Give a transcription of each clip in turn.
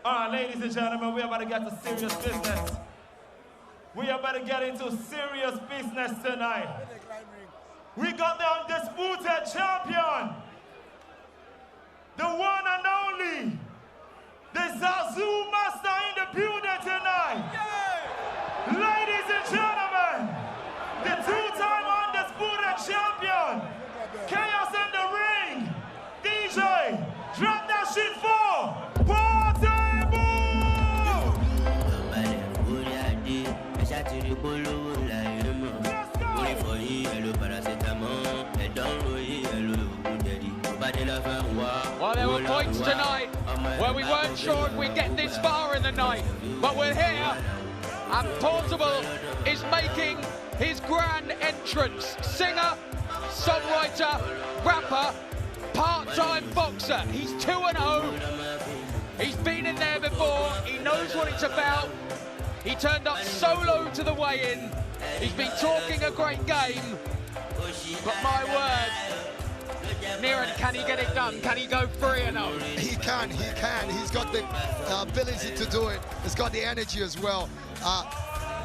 All right, ladies and gentlemen, we're about to get to serious business. We are about to get into serious business tonight. We got the undisputed champion, the one and only, the Zazu Master in the building tonight. Yeah. Ladies and gentlemen, the two-time undisputed champion, Chaos in the ring, DJ, drop that shit for Portable! Well, there were points tonight where we weren't sure if we'd get this far in the night, but we're here, and Portable is making his grand entrance. Singer, songwriter, rapper, part-time boxer. He's 2-0. He's been in there before. He knows what it's about. He turned up solo to the weigh-in. He's been talking a great game. But my word, Niran, can he get it done? Can he go 3-0? He can. He's got the ability to do it. He's got the energy as well.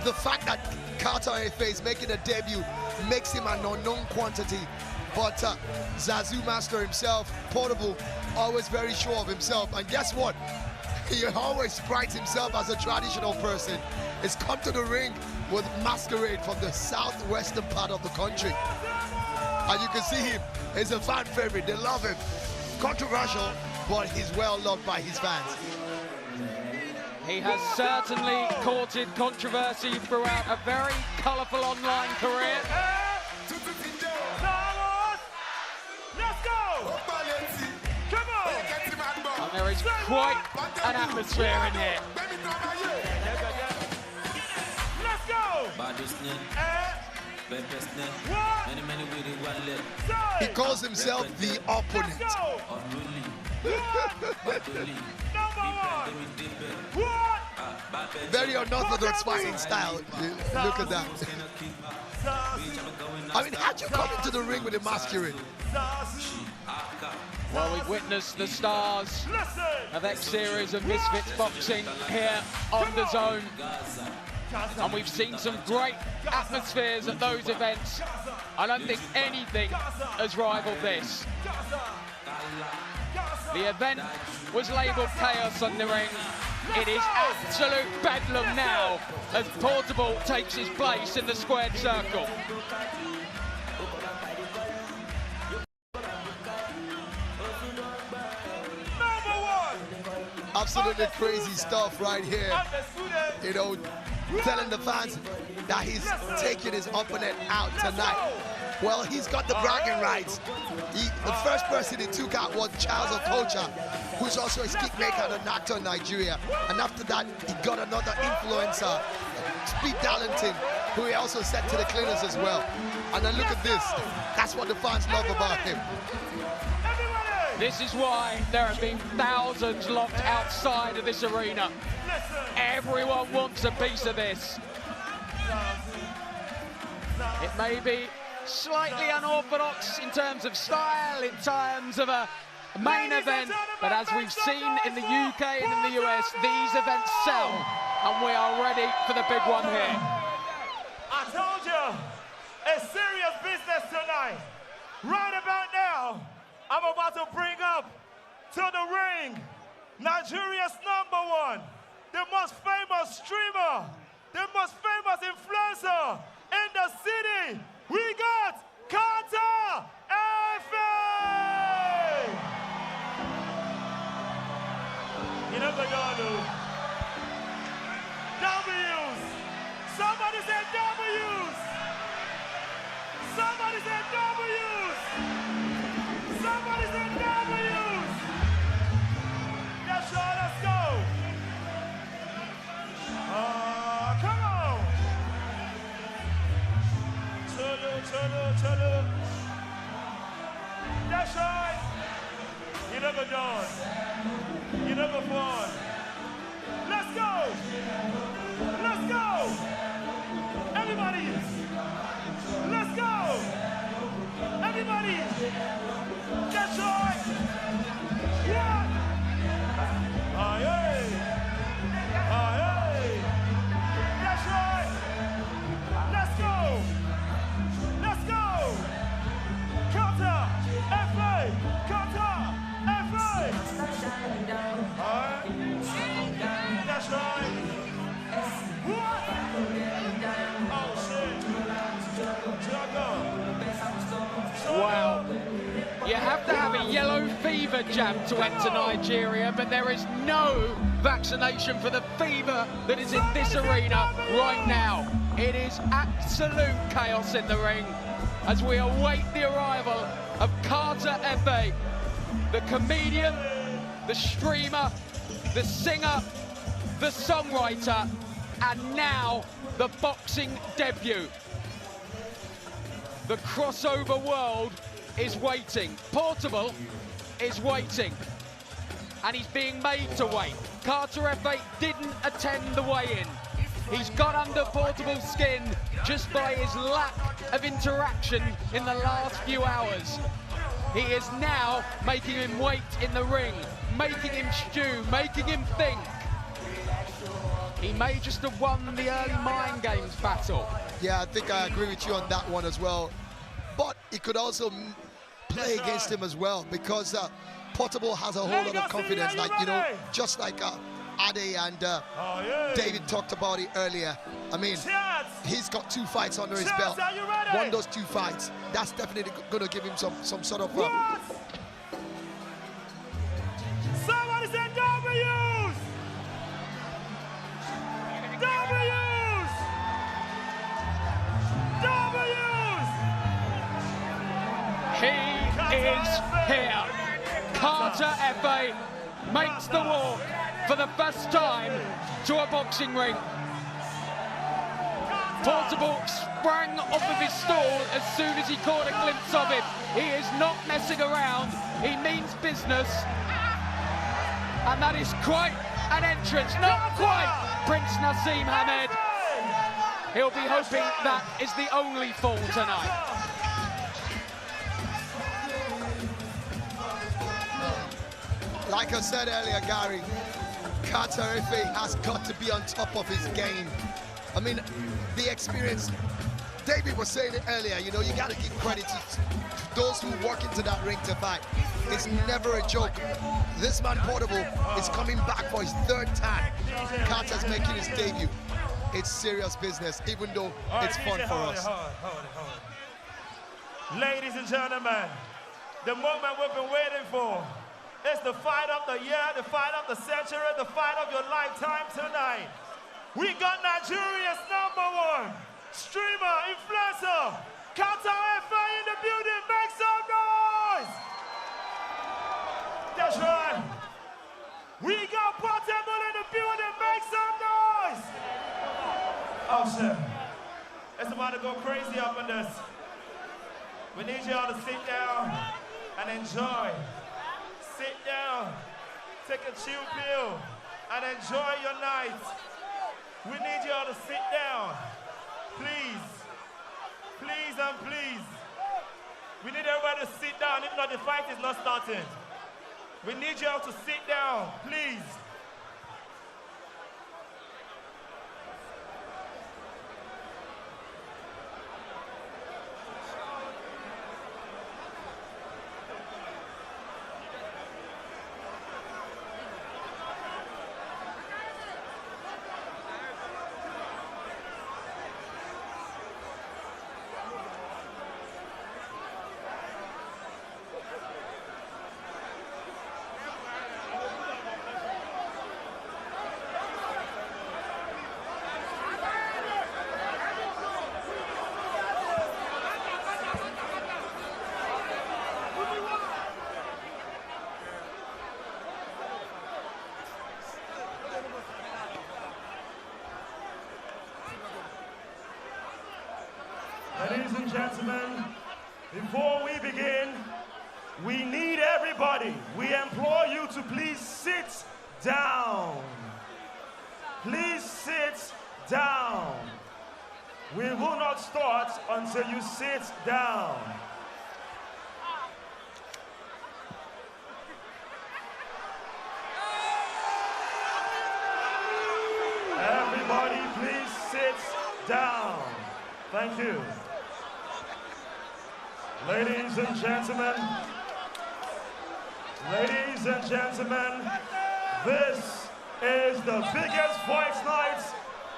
The fact that Carter Efe is making a debut makes him an unknown quantity. But Zazu Master himself, Portable, always very sure of himself. And guess what? He always prides himself as a traditional person. He's come to the ring with masquerade from the southwestern part of the country. And you can see him. He's a fan favorite. They love him. Controversial, but he's well loved by his fans. He has certainly courted controversy throughout a very colourful online career. Let's go! Come on! And there is quite an atmosphere in here. Let's go! He calls himself the opponent. Very unorthodox fighting style. Look at that. I mean, how'd you come into the ring with a masquerade? Well, we've witnessed the stars of X-Series of Misfits Boxing here on the Zone. And we've seen some great atmospheres at those events. I don't think anything has rivaled this. The event was labelled Chaos on the Ring. It is absolute bedlam now as Portable takes his place in the squared circle. Absolutely crazy stuff right here. You know, telling the fans that he's taking his opponent out tonight. Well, he's got the bragging rights. The first person he took out was Charles Okocha, who's also a kickmaker and an actor in Nigeria. And after that, he got another influencer, Speed Darlington, who he also sent to the cleaners as well. And then look at this. That's what the fans love about him. This is why there have been thousands locked outside of this arena. Everyone wants a piece of this. It may be slightly unorthodox in terms of style, in terms of a main event, but as we've seen in the UK and in the US, these events sell, and we are ready for the big one here. I told you, it's serious business tonight. Right about now, I'm about to bring up to the ring Nigeria's #1, the most famous streamer, the most famous influencer in the city. We got Carter Efe! You never know. W's! Somebody said W's! Somebody said W's! Somebody said W's! Yes, sir, let's go! Come on! Cholo. That's right! You never done. You never fun. Let's go! Let's go! Everybody! Let's go! Everybody! That's right! Yeah! Aye, aye! fever jab to enter Nigeria, but there is no vaccination for the fever that is in this arena right now. It is absolute chaos in the ring as we await the arrival of Carter Efe, the comedian, the streamer, the singer, the songwriter, and now the boxing debut. The crossover world is waiting. Portable is waiting, and he's being made to wait. Carter Efe didn't attend the weigh-in. He's got under Portable's skin just by his lack of interaction in the last few hours. He is now making him wait in the ring, making him stew, making him think. He may just have won the early mind games battle. Yeah, I think I agree with you on that one as well. But it could also play against him as well, because Portable has a whole lot of confidence, like, you know, just like Ade and David talked about it earlier. I mean, he's got 2 fights under his belt. Won those 2 fights. That's definitely going to give him some sort of... Somebody said W's! W's! W's! He is here. Carter Efe makes the walk for the first time to a boxing ring. Portable sprang off of his stool as soon as he caught a glimpse of him. He is not messing around. He means business. And that is quite an entrance. Not quite Prince Naseem Hamed. He'll be hoping that is the only fall tonight. Like I said earlier, Gary, Carter Efe has got to be on top of his game. I mean, the experience, David was saying it earlier, you know, you got to give credit to those who walk into that ring to fight. It's never a joke. This man, Portable, is coming back for his 3rd time. Carter's making his debut. It's serious business, even though it's fun for us. Ladies and gentlemen, the moment we've been waiting for. It's the fight of the year, the fight of the century, the fight of your lifetime tonight. We got Nigeria's #1 streamer, influencer, Carter Efe in the building. Make some noise! That's right. We got Portable in the building. Make some noise! Oh shit. It's about to go crazy up in this. We need y'all to sit down and enjoy. Sit down, take a chill pill, and enjoy your night. We need y'all to sit down. Please. Please and please. We need everybody to sit down, if not the fight is not starting. We need y'all to sit down, please. Ladies and gentlemen, before we begin, we need everybody. We implore you to please sit down. Please sit down. We will not start until you sit down. Everybody, please sit down. Thank you. Ladies and gentlemen, this is the biggest fight night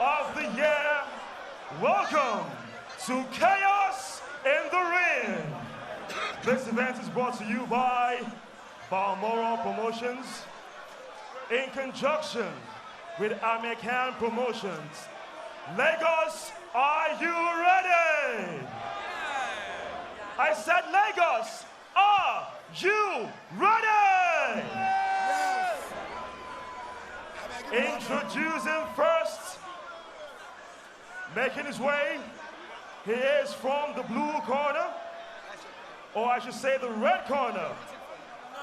of the year. Welcome to Chaos in the Ring. This event is brought to you by Balmoral Promotions, in conjunction with American Promotions. Lagos, are you ready? I said Lagos, are you ready? Introducing first, making his way, he is from the blue corner, or I should say the red corner.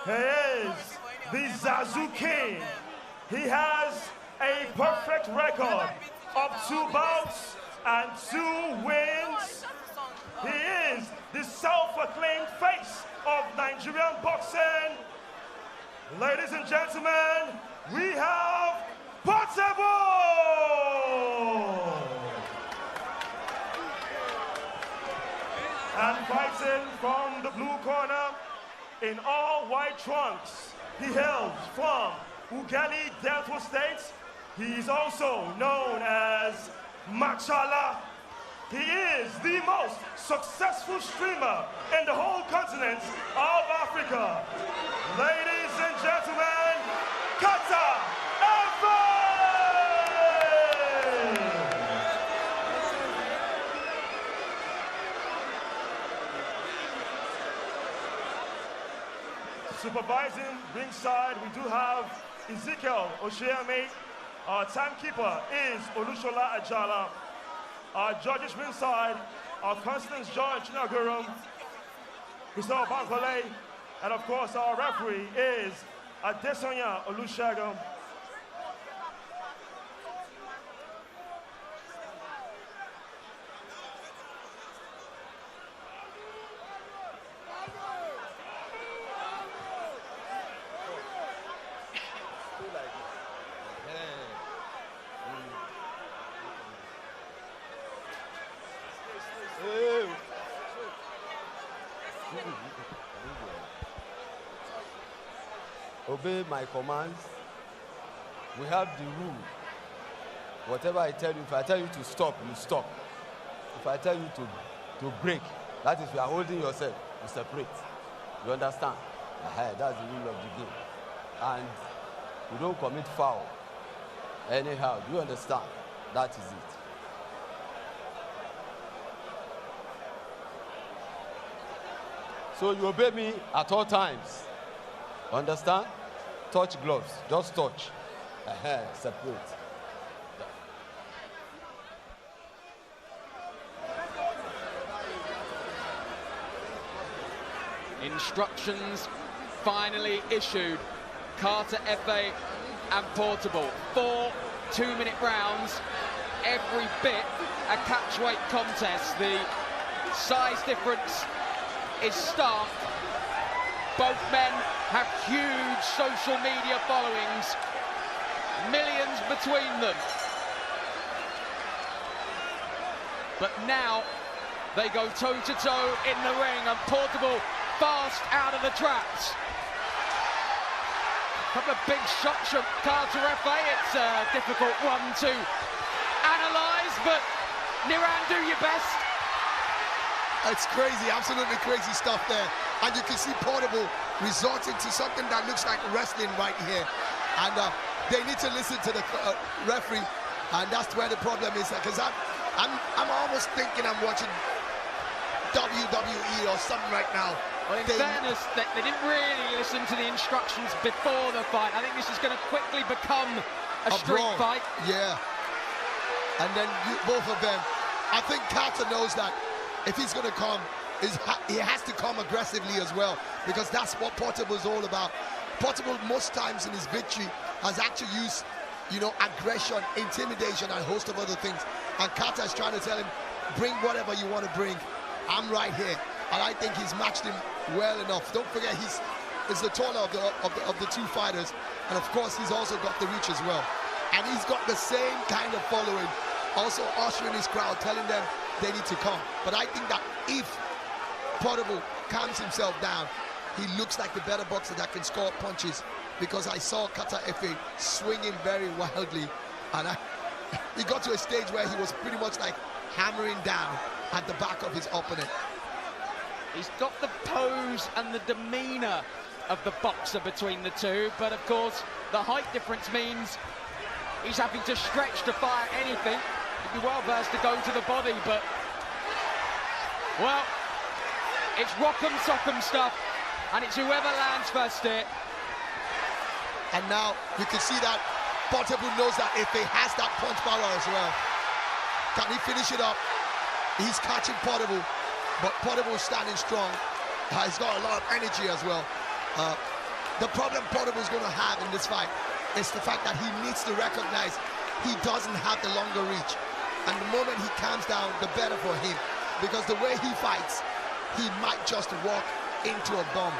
He is the Zazu King. He has a perfect record of 2 bouts and 2 wins. He is the self-acclaimed face of Nigerian boxing. Ladies and gentlemen, we have Portable! And fighting from the blue corner in all white trunks, he hails from Ughelli, Delta State. He is also known as Machala. He is the most successful streamer in the whole continent of Africa. Ladies and gentlemen, Carter Efe! Supervising ringside, we do have Ezekiel Oshiame. Our timekeeper is Olushola Ajala. Our judges ringside are Constance John Chinagurum, Christophe Bankole, and of course our referee is Adesonya Olusegun. Obey my commands. We have the rule. Whatever I tell you, if I tell you to stop, you stop. If I tell you to break, that is, you are holding yourself, you separate. You understand? That's the rule of the game. And you don't commit foul anyhow. Do you understand? That is it. So you obey me at all times. Understand? Touch gloves. Just touch. Separate. Instructions finally issued. Carter Efe and Portable. 4 2-minute rounds. Every bit a catchweight contest. The size difference is stark. Both men have huge social media followings, millions between them. But now they go toe-to-toe in the ring, and Portable fast out of the traps. A couple of big shots from Carter Efe. It's a difficult one to analyse, but Niran, do your best. It's crazy, absolutely crazy stuff there. And you can see Portable resorting to something that looks like wrestling right here. And they need to listen to the referee, and that's where the problem is. Because I'm almost thinking I'm watching WWE or something right now. Well, in fairness, they didn't really listen to the instructions before the fight. I think this is going to quickly become a street fight. Yeah. And then both of them, I think Carter knows that if he's going to come, he has to come aggressively as well, because that's what Portable is all about. Portable, most times in his victory, has actually used, aggression, intimidation, and a host of other things. And Carter is trying to tell him, bring whatever you want to bring. I'm right here. And I think he's matched him well enough. Don't forget, he's the taller of the two fighters. And of course, he's also got the reach as well. And he's got the same kind of following, also ushering his crowd, telling them they need to come. But I think that if Portable calms himself down, he looks like the better boxer that can score punches, because I saw Carter Efe swinging very wildly, and he got to a stage where he was pretty much like hammering down at the back of his opponent. He's got the pose and the demeanor of the boxer between the two, but of course the height difference means he's having to stretch to fire anything. He'd be well versed to go to the body, but well, it's rock'em sock'em stuff, and it's whoever lands first here. And now you can see that Portable knows that if he has that punch power as well, can he finish it up? He's catching Portable, but Portable is standing strong. He's got a lot of energy as well. The problem Portable is going to have in this fight is the fact that he needs to recognize he doesn't have the longer reach. And the moment he calms down, the better for him. Because the way he fights, he might just walk into a bomb.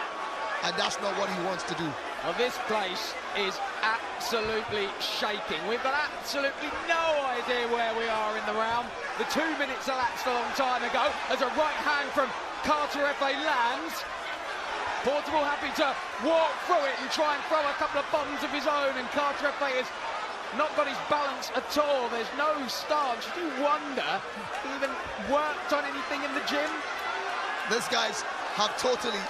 And that's not what he wants to do. Well, this place is absolutely shaking. We've got absolutely no idea where we are in the round. The 2 minutes elapsed a long time ago as a right hand from Carter Efe lands. Portable happy to walk through it and try and throw a couple of bombs of his own, and Carter Efe has not got his balance at all. There's no stance. You do wonder if he even worked on anything in the gym. These guys have totally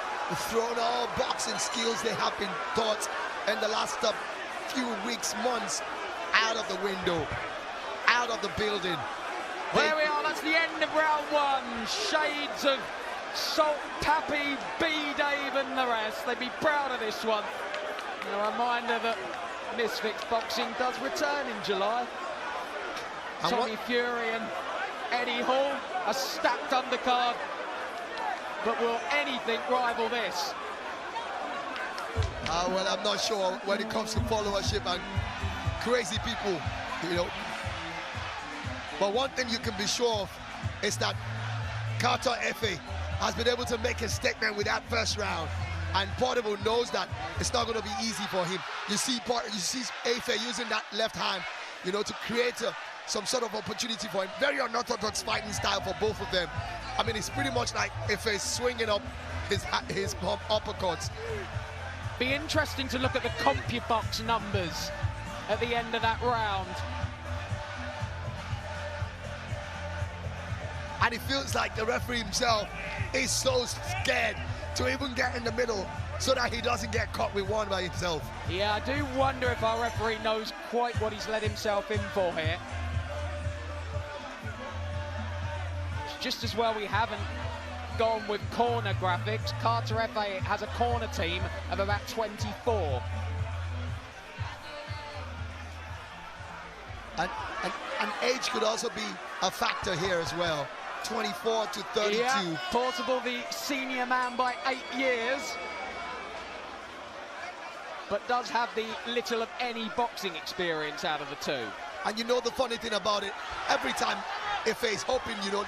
thrown all boxing skills they have been taught in the last few weeks, months, out of the window, out of the building. There we are, that's the end of round one. Shades of Salt, Pappy, B-Dave and the rest. They'd be proud of this one. And a reminder that Misfits Boxing does return in July. And Tommy Fury and Eddie Hall, a stacked undercard. But will anything rival this? Well, I'm not sure when it comes to followership and crazy people, you know. But one thing you can be sure of is that Carter Efe has been able to make a statement with that first round, and Portable knows that it's not going to be easy for him. You see Efe using that left hand, you know, to create some sort of opportunity for him. Very unorthodox fighting style for both of them. I mean, it's pretty much like Efe is swinging up his uppercuts. Be interesting to look at the CompuBox numbers at the end of that round. And it feels like the referee himself is so scared to even get in the middle so that he doesn't get caught with one by himself. Yeah, I do wonder if our referee knows quite what he's let himself in for here. It's just as well we haven't gone with corner graphics. Carter Efe has a corner team of about 24. And age could also be a factor here as well. 24 to 32. Yeah, Portable the senior man by 8 years, but does have the little of any boxing experience out of the two. And you know the funny thing about it, every time Efe is hoping, you know,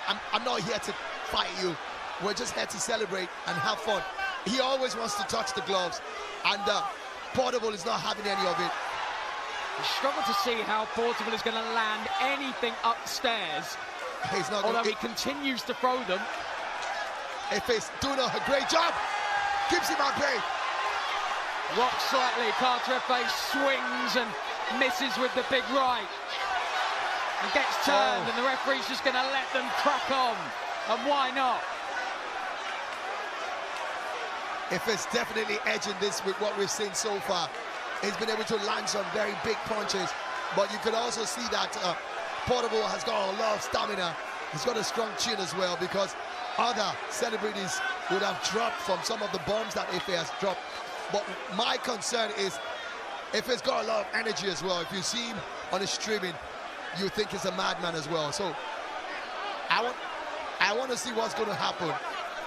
I'm not here to fight you, we're just here to celebrate and have fun. He always wants to touch the gloves, and Portable is not having any of it. You struggle to see how Portable is going to land anything upstairs. He's not. Although he continues to throw them. Efe's doing a great job. Keeps him at bay. Rocks slightly. Carter Efe swings and misses with the big right. And gets turned, and the referee's just going to let them crack on. And why not? Efe's definitely edging this with what we've seen so far. He's been able to land some very big punches, but you could also see that Portable has got a lot of stamina. He's got a strong chin as well, because other celebrities would have dropped from some of the bombs that Efe has dropped. But my concern is Efe's got a lot of energy as well. If you see him on his streaming, you think he's a madman as well. So I want to see what's going to happen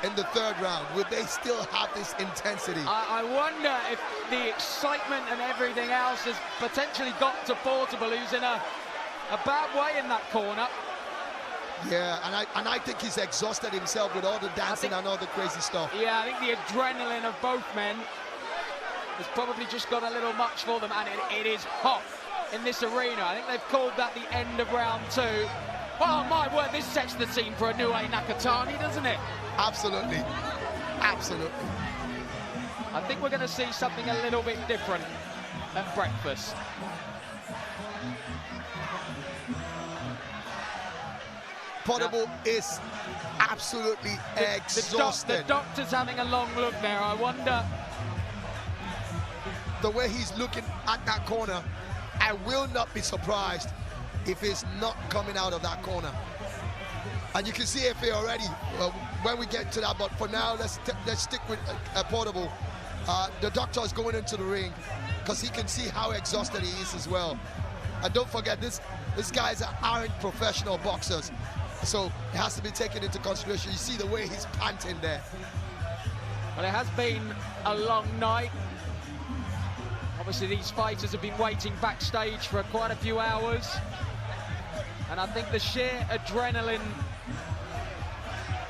in the third round. Will they still have this intensity? I wonder if the excitement and everything else has potentially got to Portable, who's in a bad way in that corner. Yeah, and I think he's exhausted himself with all the dancing and all the crazy stuff. Yeah, I think the adrenaline of both men has probably just got a little much for them, and it is hot in this arena. I think they've called that the end of round two. Oh my word, this sets the scene for a new Nakatani, doesn't it? Absolutely, absolutely. I think we're going to see something a little bit different at breakfast. Portable is absolutely exhausted. The doctor's having a long look there. I wonder. The way he's looking at that corner, I will not be surprised if he's not coming out of that corner. And you can see Efe already when we get to that, but for now, let's stick with Portable. The doctor is going into the ring because he can see how exhausted he is as well. And don't forget, these guys aren't professional boxers, so it has to be taken into consideration. You see the way he's panting there. Well, it has been a long night. Obviously, these fighters have been waiting backstage for quite a few hours. And I think the sheer adrenaline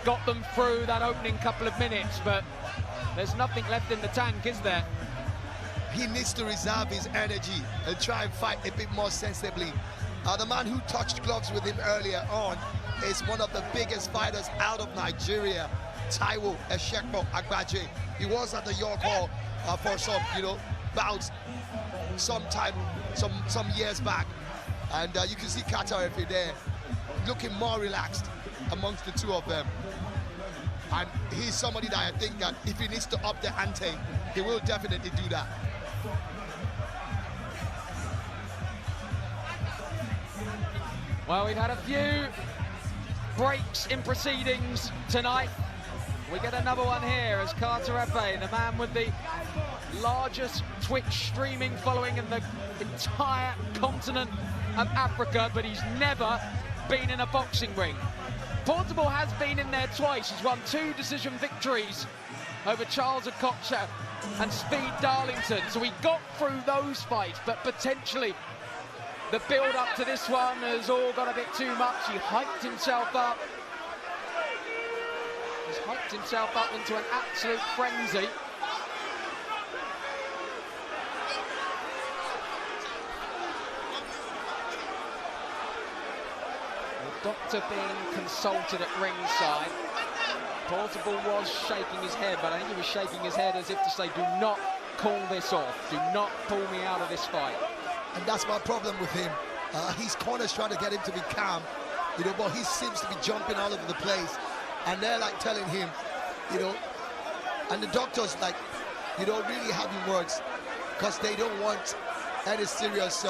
got them through that opening couple of minutes, but there's nothing left in the tank, is there? He needs to reserve his energy and try and fight a bit more sensibly. The man who touched gloves with him earlier on is one of the biggest fighters out of Nigeria, Taiwo Eshekpo Agbaje. He was at the York Hall for some, bouts some years back. And you can see Carter Efe there looking more relaxed amongst the two of them. And he's somebody that I think that if he needs to up the ante, he will definitely do that. Well, we've had a few breaks in proceedings tonight. We get another one here as Carter Efe, the man with the largest Twitch streaming following in the entire continent of Africa, but he's never been in a boxing ring. Portable has been in there twice. He's won 2 decision victories over Charles Okocha and Speed Darlington. So he got through those fights, but potentially the build-up to this one has all got a bit too much. He hyped himself up. He's hyped himself up into an absolute frenzy. The doctor being consulted at ringside. Portable was shaking his head, but I think he was shaking his head as if to say, do not call this off. Do not pull me out of this fight. And that's my problem with him. His corner's trying to get him to be calm, but he seems to be jumping all over the place. And they're like telling him, and the doctors like, really having words because they don't want any serious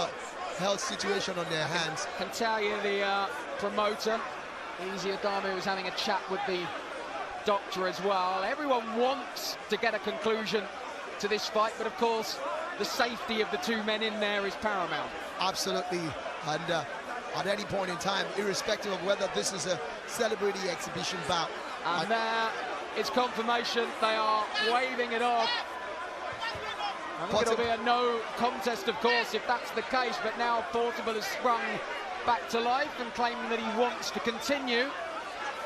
health situation on their hands. I can tell you the promoter, Easy Adame, was having a chat with the doctor as well. Everyone wants to get a conclusion to this fight, but of course, the safety of the 2 men in there is paramount. Absolutely, and at any point in time, irrespective of whether this is a celebrity exhibition bout. And there is confirmation. They are waving it off. I think it'll be a no contest, of course, if that's the case, but now Portable has sprung back to life and claiming that he wants to continue.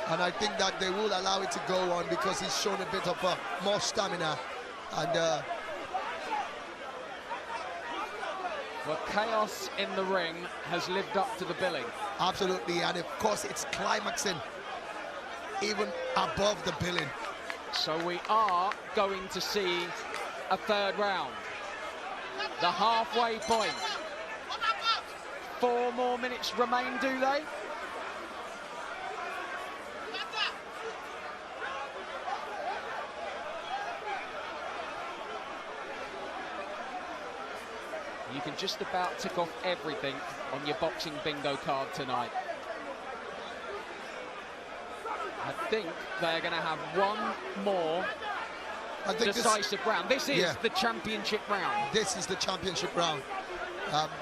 And I think that they will allow it to go on because he's shown a bit of more stamina. And well, chaos in the ring has lived up to the billing. Absolutely, and of course it's climaxing even above the billing. So we are going to see a 3rd round. The halfway point. 4 more minutes remain, do they? You can just about tick off everything on your boxing bingo card tonight. I think they're going to have one more decisive round. This is the championship round. This is the championship round.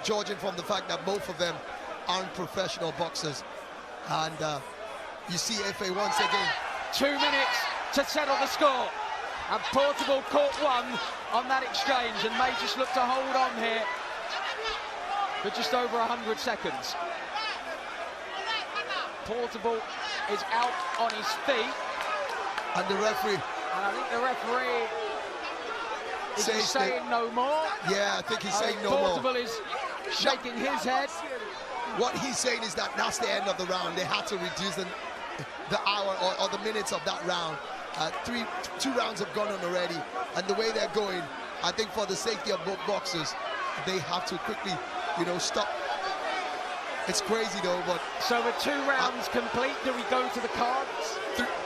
Judging from the fact that both of them aren't professional boxers. And you see Efe once again. 2 minutes to settle the score. And Portable caught one on that exchange and may just look to hold on here for just over 100 seconds. Portable is out on his feet. And the referee. And I think the referee is saying no more. Yeah, I think he's saying no more. Portable is shaking his head. What he's saying is that that's the end of the round. They had to reduce the hour or the minutes of that round. 2 rounds have gone on already, and the way they're going, I think for the safety of both boxers, they have to quickly, stop It's crazy though, but... So with 2 rounds complete, do we go to the cards?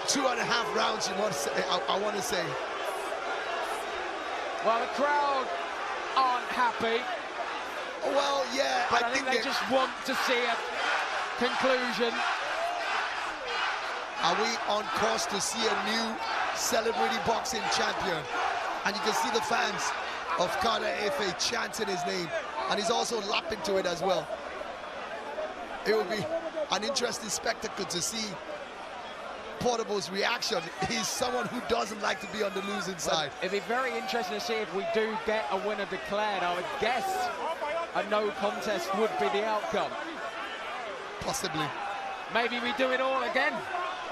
2.5 rounds, you want to say, I want to say. Well, the crowd aren't happy. Well, yeah, but I think they just want to see a conclusion. Are we on course to see a new celebrity boxing champion? And you can see the fans of Carter Efe chanting his name, and he's also lapping to it as well. It will be an interesting spectacle to see Portable's reaction. He's someone who doesn't like to be on the losing side. It'd be very interesting to see if we do get a winner declared. I would guess a no contest would be the outcome. Possibly. Maybe we do it all again.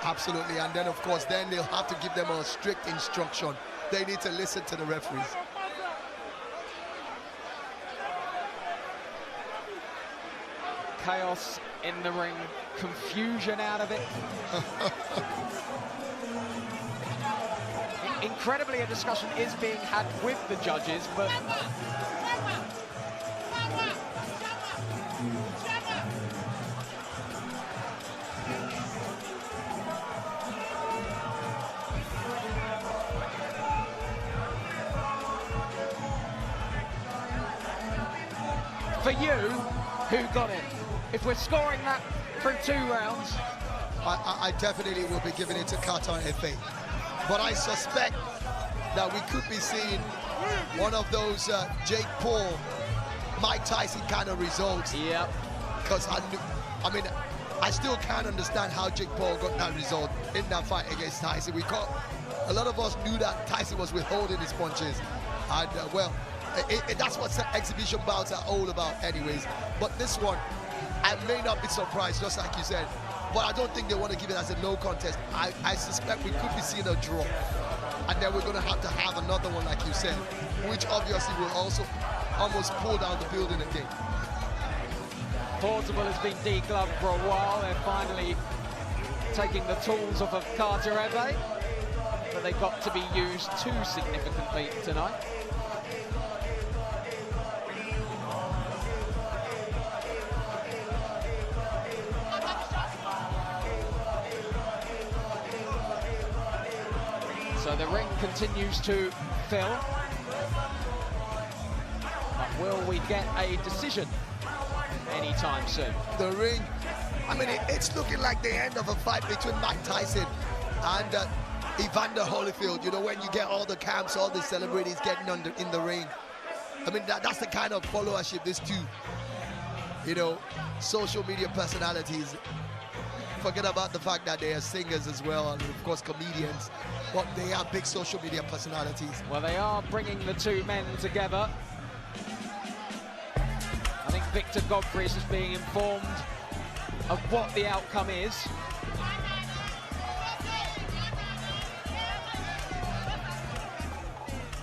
Absolutely, and then of course, then they'll have to give them a strict instruction. They need to listen to the referees. Chaos in the ring, confusion out of it. Incredibly, a discussion is being had with the judges, but for you, who got it? If we're scoring that from 2 rounds, I definitely will be giving it to Carter Efe. But I suspect that we could be seeing one of those Jake Paul, Mike Tyson kind of results. Yep. Because I mean, I still can't understand how Jake Paul got that result in that fight against Tyson. A lot of us knew that Tyson was withholding his punches, and well, that's what exhibition bouts are all about anyways. But this one, I may not be surprised, just like you said, but I don't think they want to give it as a no contest. I suspect we could be seeing a draw, and then we're going to have another one, like you said, which obviously will also almost pull down the building again. Portable has been degloved for a while. They're finally taking the tools off of Carter Efe, but they got to be used too significantly tonight. So the ring continues to fill. But will we get a decision anytime soon? The ring, I mean, it's looking like the end of a fight between Mike Tyson and Evander Holyfield. You know, when you get all the camps, all the celebrities getting in the ring. I mean, that's the kind of followership these two, you know, social media personalities. Forget about the fact that they are singers as well, and of course comedians, but they are big social media personalities. Well, they are bringing the 2 men together. I think Victor Godfrey's is being informed of what the outcome is.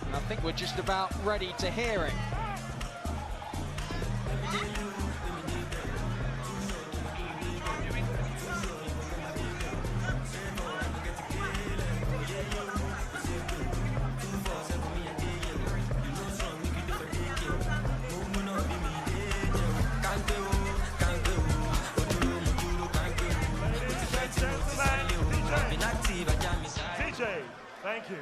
And I think we're just about ready to hear it. Thank you.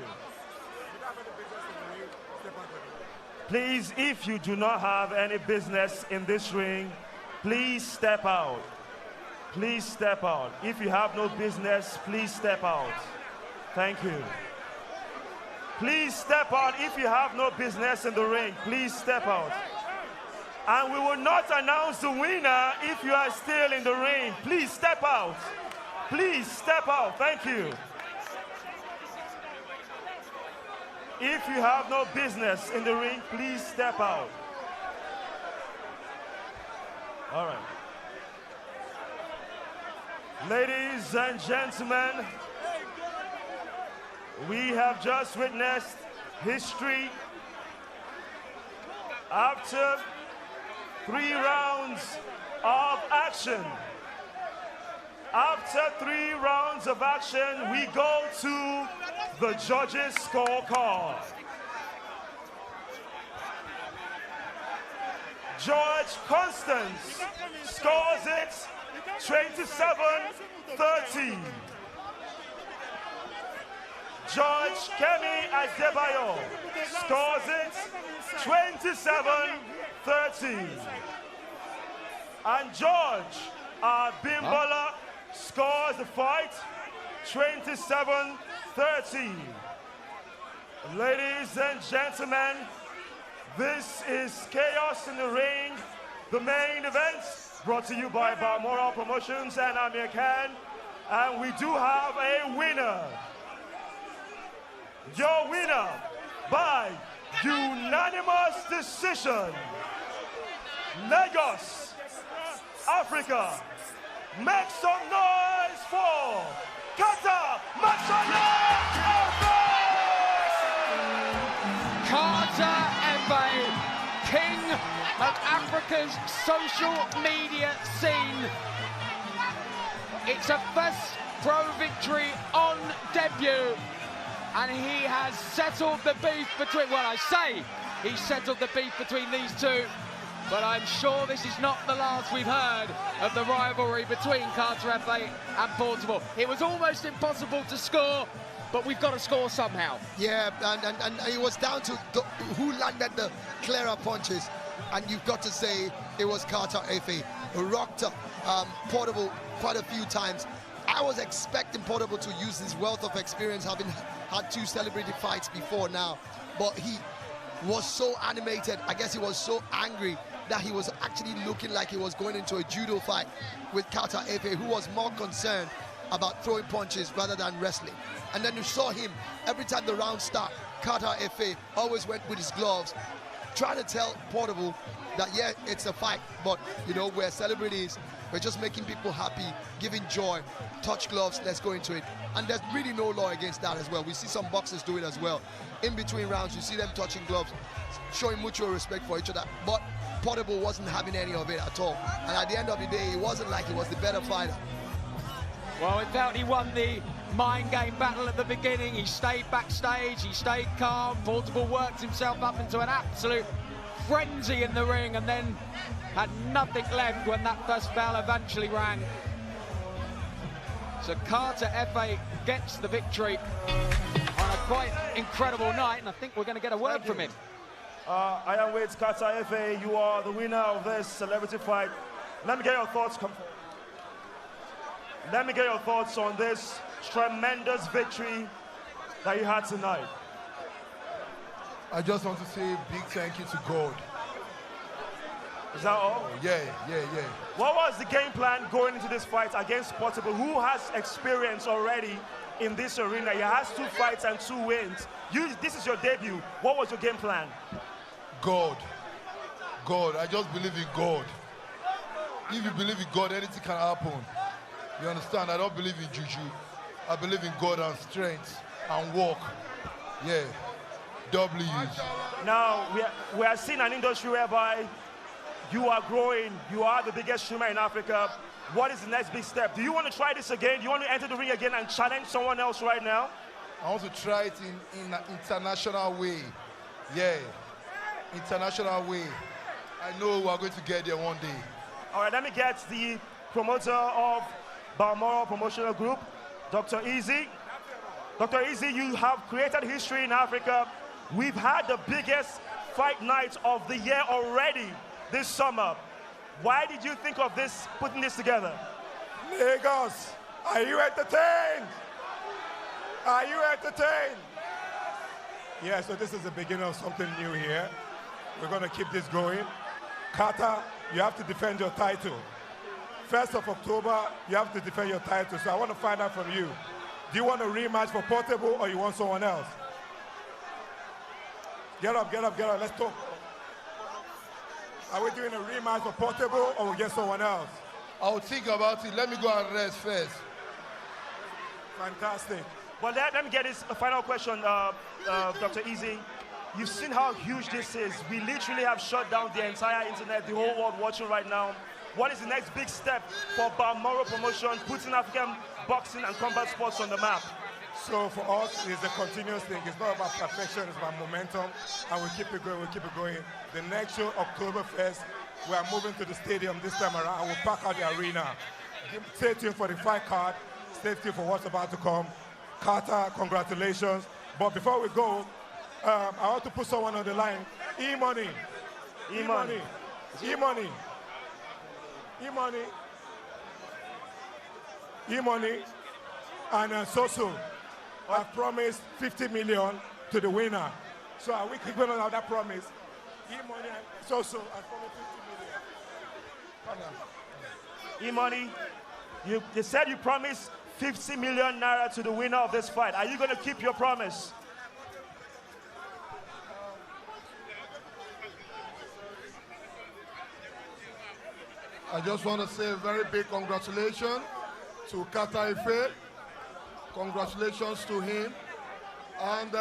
Please, if you do not have any business in this ring, please step out. Please step out. If you have no business, please step out. Thank you. Please step out. If you have no business in the ring, please step out. And we will not announce the winner if you are still in the ring. Please step out. Please step out. Thank you. If you have no business in the ring, please step out. All right. Ladies and gentlemen, we have just witnessed history. After 3 rounds of action, after 3 rounds of action, we go to the judges' scorecard. George Constance scores it 27-30. George Kemi Adebayo scores it 27-30. And George Bimbola scores the fight 27-30. Ladies and gentlemen, this is Chaos in the Ring, the main event, brought to you by Balmoral Promotions and Amir Khan. And we do have a winner. Your winner by unanimous decision, Lagos, Africa. Make some noise for Carter Efe! Carter Efe, king of Africa's social media scene. It's a first pro victory on debut, and he has settled the beef between, well, I say he settled the beef between these two, but I'm sure this is not the last we've heard of the rivalry between Carter Efe and Portable. It was almost impossible to score, but we've got to score somehow. Yeah, and it was down to who landed the clearer punches, and you've got to say it was Carter Efe who rocked Portable quite a few times. I was expecting Portable to use his wealth of experience, having had 2 celebrity fights before now, but he was so animated. I guess he was so angry that he was actually looking like he was going into a judo fight with Carter Efe, who was more concerned about throwing punches rather than wrestling. And then you saw him, every time the round started, Carter Efe always went with his gloves, trying to tell Portable that, yeah, it's a fight, but, you know, we're celebrities, we're just making people happy, giving joy, touch gloves, let's go into it. And there's really no law against that as well. We see some boxers do it as well. In between rounds, you see them touching gloves, showing mutual respect for each other, but Portable wasn't having any of it at all. And at the end of the day, it wasn't like he was the better fighter. Well, it felt he won the mind game battle at the beginning. He stayed backstage, he stayed calm. Portable worked himself up into an absolute frenzy in the ring and then had nothing left when that first bell eventually rang. So Carter Efe gets the victory on a quite incredible night, and I think we're going to get a word from him. I am with Carter Efe. You are the winner of this celebrity fight. Let me get your thoughts. Let me get your thoughts on this tremendous victory that you had tonight. I just want to say a big thank you to God. Is that all? Yeah. What was the game plan going into this fight against Portable, who has experience already in this arena? He has 2 fights and 2 wins. This is your debut. What was your game plan? God. I just believe in God. If you believe in God, anything can happen. You understand? I don't believe in juju. I believe in God and strength and work. Yeah. W's. Now, we are seeing an industry whereby you are growing. You are the biggest streamer in Africa. What is the next big step? Do you want to try this again? Do you want to enter the ring again and challenge someone else right now? I want to try it in an international way. Yeah. International way. I know we are going to get there one day. All right, let me get the promoter of Balmoral Promotional Group, Dr. Easy. Dr. Easy, you have created history in Africa. We've had the biggest fight night of the year already this summer. Why did you think of this, putting this together? Lagos, are you entertained? Are you entertained? Yeah, so this is the beginning of something new here. We're going to keep this going. Carter, you have to defend your title. 1st of October, you have to defend your title. So I want to find out from you. Do you want a rematch for Portable or you want someone else? Get up. Let's talk. Are we doing a rematch for Portable or we get someone else? I'll think about it. Let me go and rest first. Fantastic. Well, let me get this final question, Dr. Easy. You've seen how huge this is. We literally have shut down the entire internet, the whole world watching right now. What is the next big step for Balmoral Promotion, putting African boxing and combat sports on the map? So for us, it's a continuous thing. It's not about perfection, it's about momentum. And we'll keep it going. The next show, October 1st, we are moving to the stadium this time around, and we'll pack out the arena. Stay tuned for the fight card. Stay tuned for what's about to come. Carter, congratulations. But before we go, I want to put someone on the line. E-Money. E-Money. E-Money. E-Money. E-Money. And Soso have promised 50 million to the winner. So are we keeping on that promise? E-Money and Soso have promised 50 million. E-Money, you said you promised 50 million naira to the winner of this fight. Are you going to keep your promise? I just want to say a very big congratulations to Carter Efe. Congratulations to him. And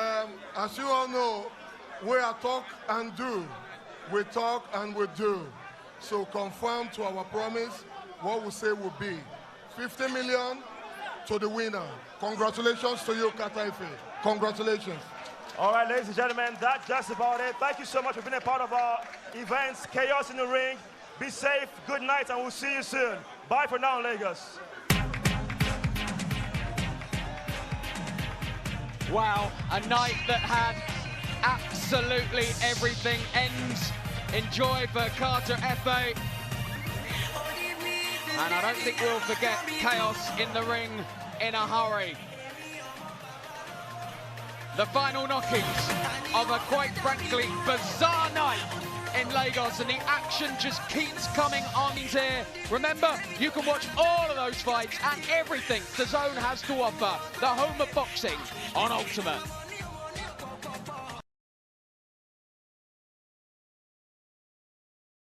as you all know, we are talk and do. We talk and we do. So confirm to our promise what we say will be. 50 million to the winner. Congratulations to you, Carter Efe. Congratulations. All right, ladies and gentlemen, that's just about it. Thank you so much for being a part of our events. Chaos in the Ring. Be safe, good night, and we'll see you soon. Bye for now, Lagos. Wow, a night that had absolutely everything. Ends in joy for Carter Efe. And I don't think we'll forget chaos in the ring in a hurry. The final knockings of a, quite frankly, bizarre night in Lagos, and the action just keeps coming on here. Remember, you can watch all of those fights and everything DAZN has to offer, the home of boxing, on Ultimate.